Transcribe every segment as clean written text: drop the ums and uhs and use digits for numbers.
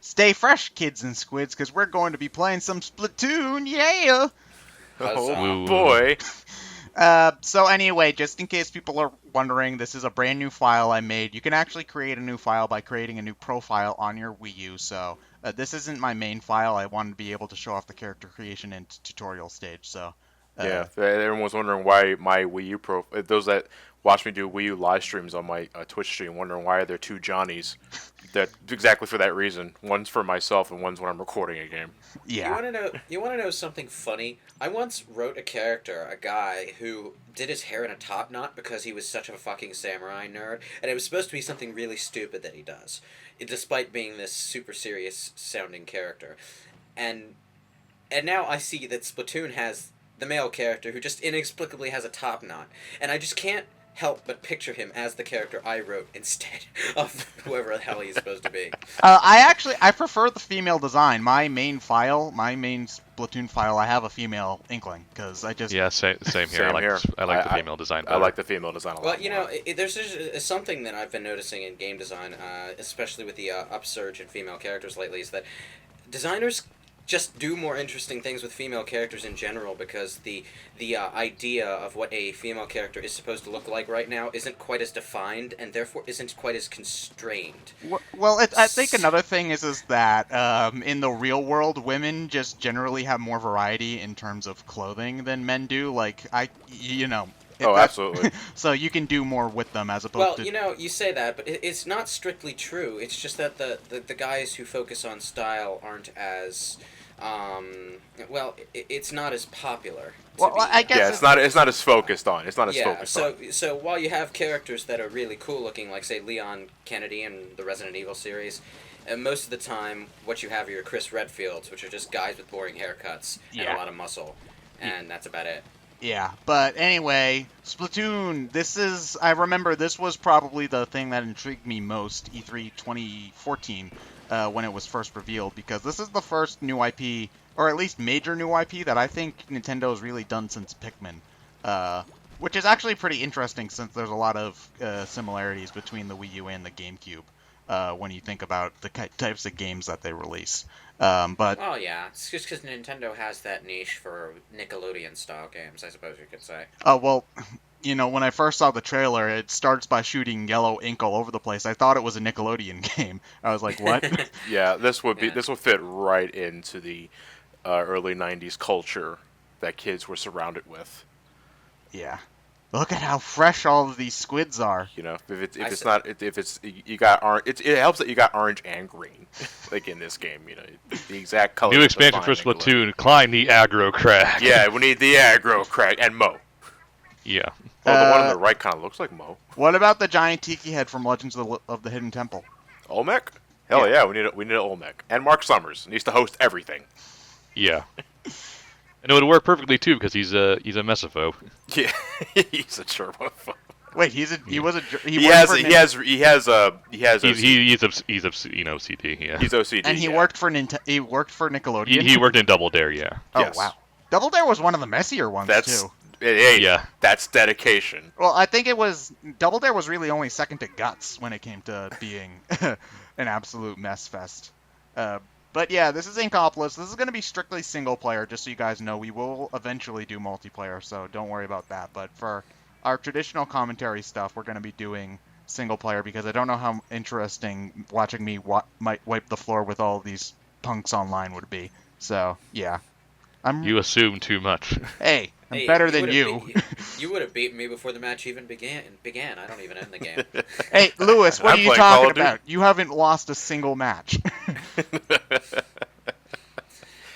Stay fresh, kids and squids, because we're going to be playing some Splatoon, yeah! Oh Huzzah. Woo. boy. So anyway, just in case people are wondering, this is a brand new file I made. You can actually create a new file by creating a new profile on your Wii U, so this isn't my main file. I wanted to be able to show off the character creation and tutorial stage, so... Yeah, Uh, everyone's wondering why my Wii U those that watch me do Wii U live streams on my Twitch stream, wondering why are there two Johnnies. That exactly for that reason. One's for myself and one's when I'm recording a game. You yeah. want to know? You want to know something funny? I once wrote a character, a guy who did his hair in a top knot because he was such a fucking samurai nerd, and it was supposed to be something really stupid that he does, despite being this super serious sounding character. And now I see that Splatoon has the male character who just inexplicably has a top knot, and I just can't help but picture him as the character I wrote instead of whoever the hell he's supposed to be. I prefer the female design. My main Splatoon file, I have a female Inkling, because I just... Yeah, same here. Same here. I like the female design I better. like the female design a lot. Well, more. there's something that I've been noticing in game design, especially with the upsurge in female characters lately, is that designers just do more interesting things with female characters in general because the idea of what a female character is supposed to look like right now isn't quite as defined and therefore isn't quite as constrained. Well, I think another thing is that in the real world, women just generally have more variety in terms of clothing than men do. Like, Absolutely. So you can do more with them as opposed Well, to... you say that, but it's not strictly true. It's just that the guys who focus on style aren't as it's not as popular. Well, I guess Yeah, it's not as focused on. It's not as focused on. So while you have characters that are really cool looking, like say Leon Kennedy in the Resident Evil series, and most of the time what you have are your Chris Redfields, which are just guys with boring haircuts and a lot of muscle, and that's about it. Yeah, but anyway, Splatoon, I remember this was probably the thing that intrigued me most, E3 2014, when it was first revealed, because this is the first new IP, or at least major new IP, that I think Nintendo's really done since Pikmin, which is actually pretty interesting since there's a lot of similarities between the Wii U and the GameCube, when you think about the types of games that they release. But Oh yeah, it's just because Nintendo has that niche for Nickelodeon-style games, I suppose you could say. well, when I first saw the trailer, it starts by shooting yellow ink all over the place. I thought it was a Nickelodeon game. I was like, what? Yeah, this would Yeah. this would fit right into the early '90s culture that kids were surrounded with. Yeah. Look at how fresh all of these squids are. You got orange, it helps that you got orange and green, like in this game. The exact color. New expansion for Splatoon, climb the aggro crack. Yeah, we need the aggro crack and Mo. Yeah. Oh, the one on the right kind of looks like Mo. What about the giant tiki head from Legends of the Hidden Temple? Olmec? Hell yeah, we need an Olmec. And Mark Summers needs to host everything. Yeah. And it would work perfectly too because he's a mesophobe. Yeah, he's a germaphobe. Wait, he He's OCD. Yeah. He's OCD. and he yeah. worked for Nickelodeon. He worked in Double Dare. Yeah. Oh Yes. wow, Double Dare was one of the messier ones too. Hey, Yeah. that's dedication. Well, I think Double Dare was really only second to Guts when it came to being an absolute mess fest. But yeah, this is Inkopolis. This is going to be strictly single player, just so you guys know. We will eventually do multiplayer, so don't worry about that. But for our traditional commentary stuff, we're going to be doing single player because I don't know how interesting watching me might wipe the floor with all these punks online would be. So yeah, You assume too much. Hey, I'm Hey, better than you. You would have beaten me before the match even began. I don't even end the game. Hey, Lewis, what I'm are you playing Call talking of Duty. about? You haven't lost a single match.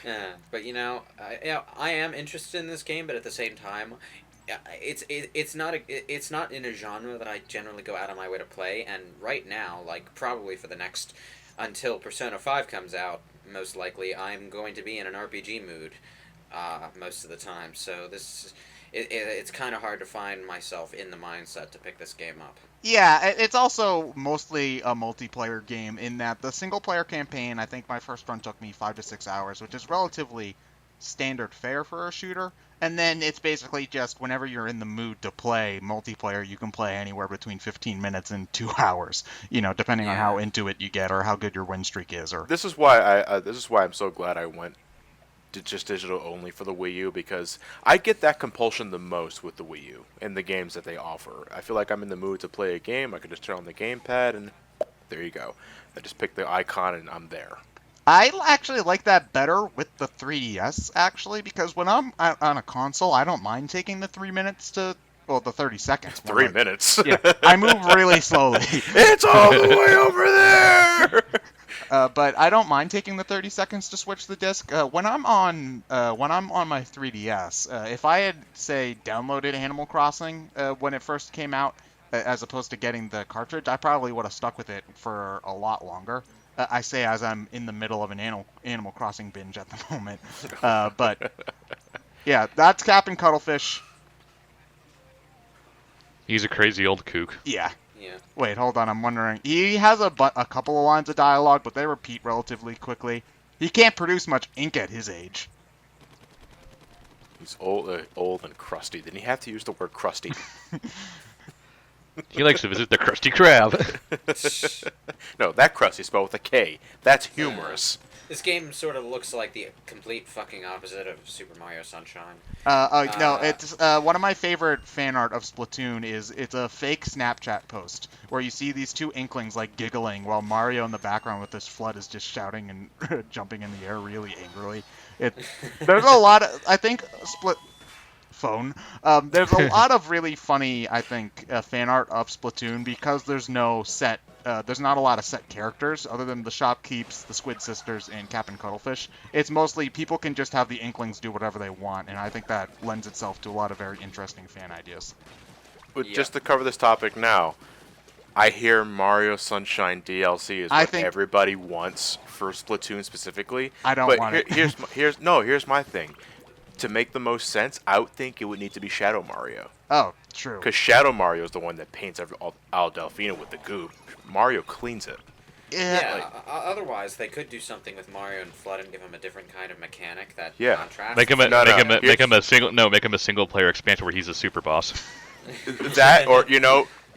Yeah, but I am interested in this game, but at the same time, it's not in a genre that I generally go out of my way to play. And right now, like probably for the next until Persona 5 comes out, most likely I'm going to be in an RPG mood most of the time. So it's kind of hard to find myself in the mindset to pick this game up. Yeah, it's also mostly a multiplayer game in that the single-player campaign, I think my first run took me 5 to 6 hours, which is relatively standard fare for a shooter. And then it's basically just whenever you're in the mood to play multiplayer, you can play anywhere between 15 minutes and 2 hours, depending on how Yeah. into it you get or how good your win streak is. Or This is why this is why I'm so glad I went to just digital only for the Wii U, because I get that compulsion the most with the Wii U and the games that they offer. I feel like I'm in the mood to play a game. I can just turn on the gamepad and there you go. I just pick the icon and I'm there. I actually like that better with the 3DS, actually, because when I'm on a console, I don't mind taking the 3 minutes to, well, the 30 seconds. 3 minutes. Yeah, I move really slowly. It's all the way over there. But I don't mind taking the 30 seconds to switch the disc. When I'm on my 3DS, if I had, say, downloaded Animal Crossing when it first came out, as opposed to getting the cartridge, I probably would have stuck with it for a lot longer. I say as I'm in the middle of an Animal Crossing binge at the moment. But yeah, that's Captain Cuttlefish. He's a crazy old kook. Yeah. Yeah. Wait, hold on. I'm wondering. He has a couple of lines of dialogue, but they repeat relatively quickly. He can't produce much ink at his age. He's old and crusty. Didn't he have to use the word crusty? He likes to visit the Krusty Krab. No, that crusty spelled with a K. That's humorous. This game sort of looks like the complete fucking opposite of Super Mario Sunshine. No, it's one of my favorite fan art of Splatoon is it's a fake Snapchat post where you see these two inklings like giggling while Mario in the background with this flood is just shouting and jumping in the air really angrily. There's a lot of, I think, there's a lot of really funny, I think, fan art of Splatoon because there's not a lot of set characters other than the shopkeeps, the Squid Sisters, and Captain Cuttlefish. It's mostly people can just have the inklings do whatever they want, and I think that lends itself to a lot of very interesting fan ideas. But just to cover this topic now, I hear Mario Sunshine DLC is what everybody wants for Splatoon specifically. I don't want it. Here's my thing. To make the most sense, I would think it would need to be Shadow Mario. Oh, true. Because Shadow Mario is the one that paints Al Delfino with the goo. Mario cleans it. Yeah. Otherwise, they could do something with Mario and Flood and give him a different kind of mechanic that contrasts. Make him a single player expansion where he's a super boss. That, or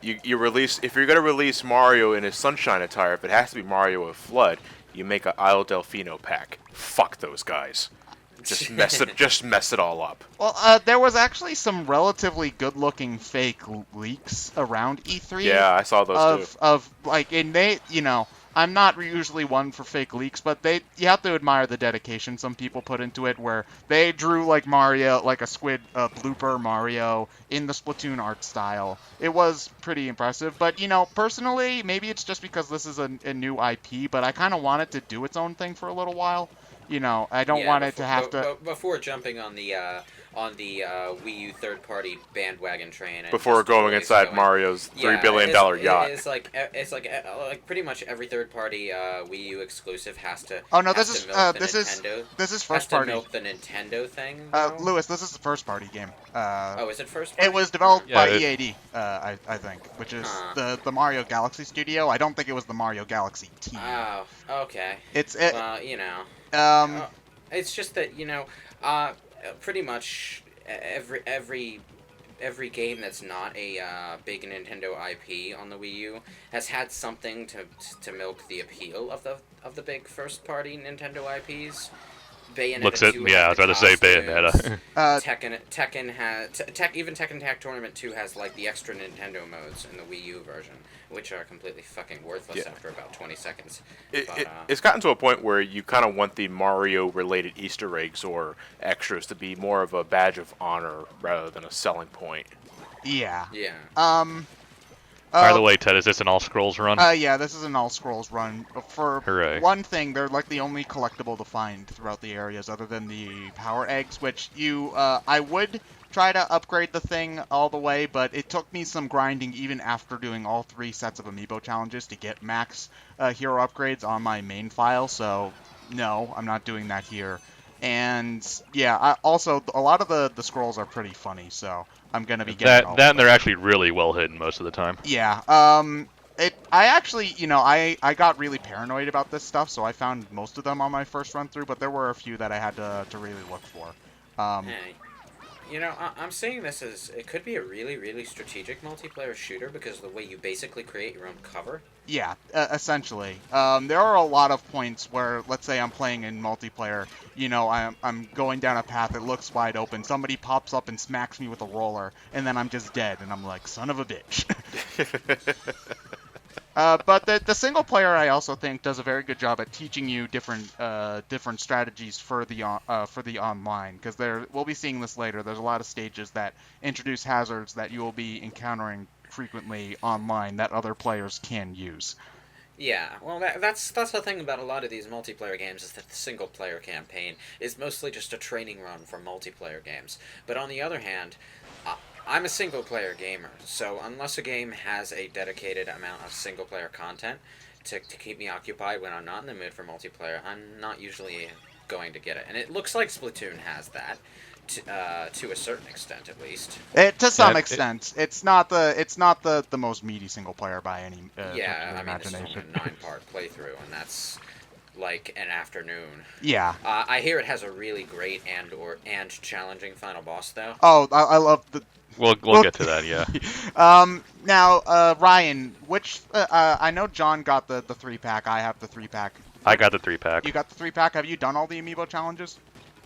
you release, if you're gonna release Mario in his Sunshine attire, if it has to be Mario with Flood, you make a Isle Delfino pack. Fuck those guys. Just mess it all up. Well, there was actually some relatively good-looking fake leaks around E3. Yeah, I saw those too. I'm not usually one for fake leaks, but you have to admire the dedication some people put into it, where they drew like Mario, like a squid blooper Mario in the Splatoon art style. It was pretty impressive, but personally, maybe it's just because this is a new IP, but I kind of want it to do its own thing for a little while. I don't want it to have to. Before jumping on the Wii U third-party bandwagon train. And before going inside Mario's $3 billion yacht. It's like pretty much every third-party Wii U exclusive has to. Oh no, this is first party. Milk the Nintendo thing. Lewis, this is the first party game. Is it first party? It was developed by EAD, I think, which is the Mario Galaxy studio. I don't think it was the Mario Galaxy team. Oh, okay. It's just that pretty much every game that's not a big Nintendo IP on the Wii U has had something to milk the appeal of the big first party Nintendo IPs. Bayonetta 2 I was about to say Bayonetta. Tekken has even Tekken Tag Tournament 2 has like the extra Nintendo modes in the Wii U version, which are completely fucking worthless after about 20 seconds. It's gotten to a point where you kind of want the Mario-related Easter eggs or extras to be more of a badge of honor rather than a selling point. Yeah. Yeah. By the way, Ted, is this an all-scrolls run? Yeah, this is an all-scrolls run. For one thing, they're like the only collectible to find throughout the areas other than the power eggs, which I would try to upgrade the thing all the way, but it took me some grinding even after doing all 3 sets of Amiibo challenges to get max hero upgrades on my main file, so no, I'm not doing that here. And yeah, also a lot of the scrolls are pretty funny, so I'm gonna be getting that and they're actually really well hidden most of the time. Yeah. I actually, I got really paranoid about this stuff, so I found most of them on my first run through, but there were a few that I had to really look for. Hey, I'm seeing this as it could be a really, really strategic multiplayer shooter because of the way you basically create your own cover. Yeah, essentially. There are a lot of points where, let's say I'm playing in multiplayer, I'm going down a path, it looks wide open, somebody pops up and smacks me with a roller, and then I'm just dead, and I'm like, son of a bitch. But the single player, I also think, does a very good job at teaching you different strategies for the online, because we'll be seeing this later. There's a lot of stages that introduce hazards that you will be encountering frequently online that other players can use. Yeah, well, that's the thing about a lot of these multiplayer games is that the single player campaign is mostly just a training run for multiplayer games. But on the other hand, I'm a single player gamer, so unless a game has a dedicated amount of single player content to keep me occupied when I'm not in the mood for multiplayer, I'm not usually going to get it. And it looks like Splatoon has that. To a certain extent, at least. To some Yeah, extent, it's not the most meaty single player by any Yeah, stretch of the I mean, this is only imagination. a 9-part playthrough, and that's like an afternoon. Yeah. I hear it has a really great and challenging final boss, though. Oh, I love the. we'll get to that. Yeah, Now, Ryan, which I know John got the 3-pack. I have the 3-pack. I got the 3-pack. You got the 3-pack. Have you done all the Amiibo challenges?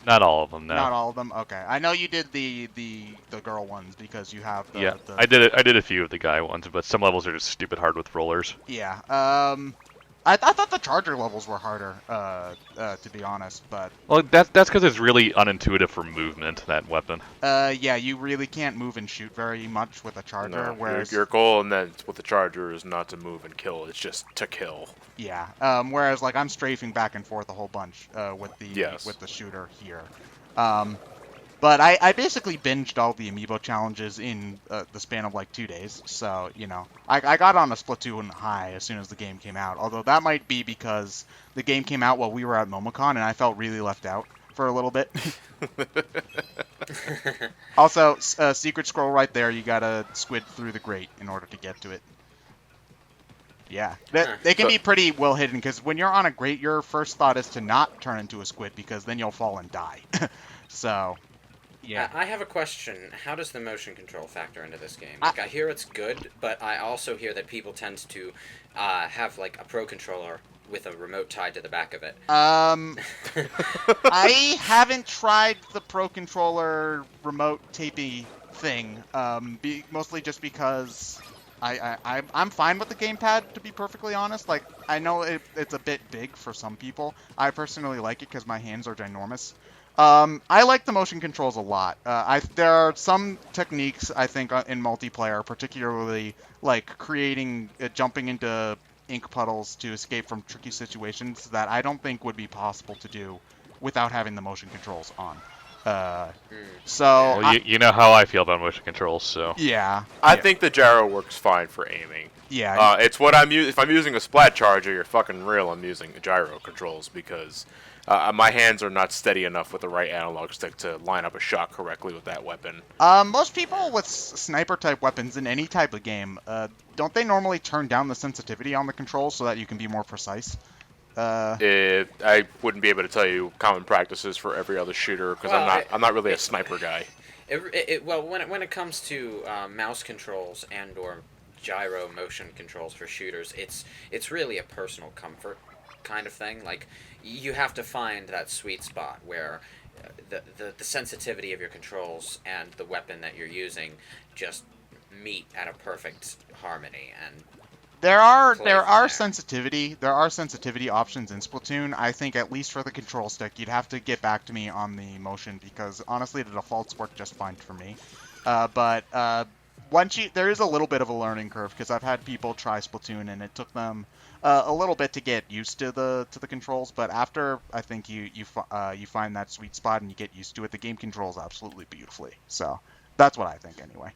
Not all of them, no. Not all of them. Okay, I know you did the girl ones because you have the. Yeah, the I did it. I did a few of the guy ones, but some levels are just stupid hard with rollers. Yeah. I thought the charger levels were harder. To be honest, but. Well, that's because it's really unintuitive for movement. That weapon. Yeah, you really can't move and shoot very much with a charger. No, whereas your goal and then with the charger is not to move and kill; it's just to kill. yeah. Whereas like I'm strafing back and forth a whole bunch with Yes. the shooter here. But I basically binged all the Amiibo challenges in the span of like 2 days. So, I got on a Splatoon high as soon as the game came out. Although that might be because the game came out while we were at MomoCon and I felt really left out for a little bit. Also, secret scroll right there. You gotta squid through the grate in order to get to it. Yeah, they can be pretty well hidden because when you're on a grate, your first thought is to not turn into a squid because then you'll fall and die. So... yeah. I have a question. How does the motion control factor into this game? Like, I hear it's good, but I also hear that people tend to have like a pro controller with a remote tied to the back of it. I haven't tried the Pro Controller remote tapey thing, mostly just because I'm fine with the gamepad, to be perfectly honest. Like, I know it's a bit big for some people. I personally like it because my hands are ginormous. I like the motion controls a lot. There are some techniques, I think, in multiplayer, particularly like jumping into ink puddles to escape from tricky situations that I don't think would be possible to do without having the motion controls on. So... Well, you know how I feel about motion controls, so... yeah. I think the gyro works fine for aiming. Yeah. It's what I'm using. If I'm using a splat charger, you're fucking real. I'm using gyro controls because my hands are not steady enough with the right analog stick to line up a shot correctly with that weapon. Most people with sniper-type weapons in any type of game, don't they normally turn down the sensitivity on the controls so that you can be more precise? I wouldn't be able to tell you common practices for every other shooter because I'm not really a sniper guy. Well, when it comes to mouse controls and or gyro motion controls for shooters, it's really a personal comfort kind of thing. Like, you have to find that sweet spot where the sensitivity of your controls and the weapon that you're using just meet at a perfect harmony. And there are there. sensitivity options in Splatoon. I think at least for the control stick, you'd have to get back to me on the motion because honestly, the defaults work just fine for me. But there is a little bit of a learning curve because I've had people try Splatoon and it took them a little bit to get used to the controls. But after I think you find that sweet spot and you get used to it, the game controls absolutely beautifully. So that's what I think anyway.